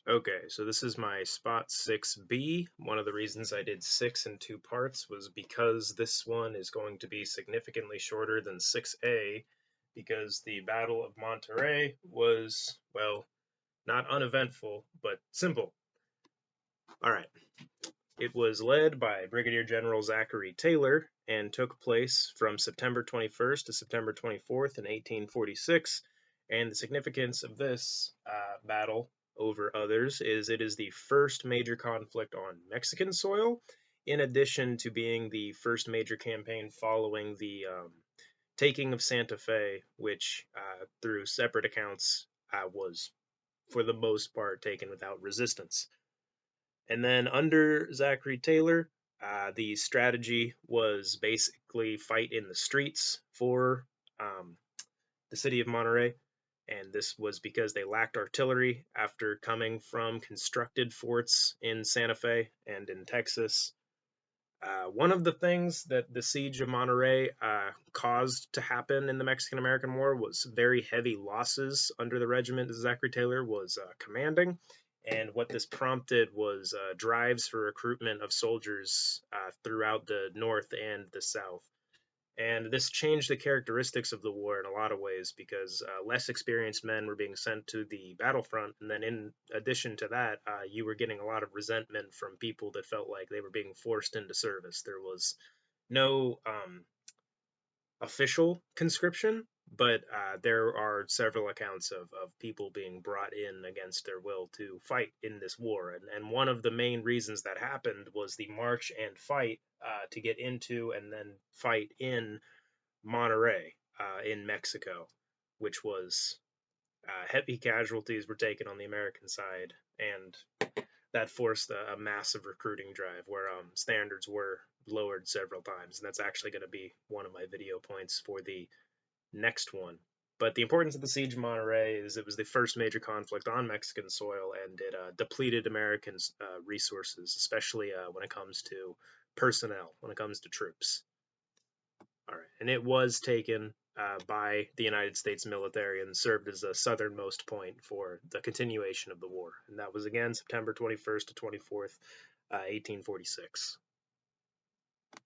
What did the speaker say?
Okay, so this is my spot 6B. One of the reasons I did 6 in two parts was because this one is going to be significantly shorter than 6A, because the Battle of Monterrey was, well, not uneventful, but simple. All right. It was led by Brigadier General Zachary Taylor and took place from September 21st to September 24th in 1846. And the significance of this battle over others is it is the first major conflict on Mexican soil, in addition to being the first major campaign following the taking of Santa Fe, which, through separate accounts, was for the most part taken without resistance. And then under Zachary Taylor, the strategy was basically fight in the streets for the city of Monterrey. And this was because they lacked artillery after coming from constructed forts in Santa Fe and in Texas. One of the things that the siege of Monterrey caused to happen in the Mexican American War was very heavy losses under the regiment that Zachary Taylor was commanding. And what this prompted was drives for recruitment of soldiers throughout the North and the South. And this changed the characteristics of the war in a lot of ways because less experienced men were being sent to the battlefront. And then, in addition to that, you were getting a lot of resentment from people that felt like they were being forced into service. There was no official conscription, but there are several accounts of people being brought in against their will to fight in this war. And one of the main reasons that happened was the march and fight to get into and then fight in Monterrey in Mexico, which was heavy casualties were taken on the American side, and that forced a massive recruiting drive where standards were lowered several times. And that's actually going to be one of my video points for the next one. But the importance of the siege of Monterrey is it was the first major conflict on Mexican soil, and it depleted American resources, especially when it comes to personnel, when it comes to troops. All right, and it was taken by the United States military and served as a southernmost point for the continuation of the war. And that was again September 21st to 24th, 1846.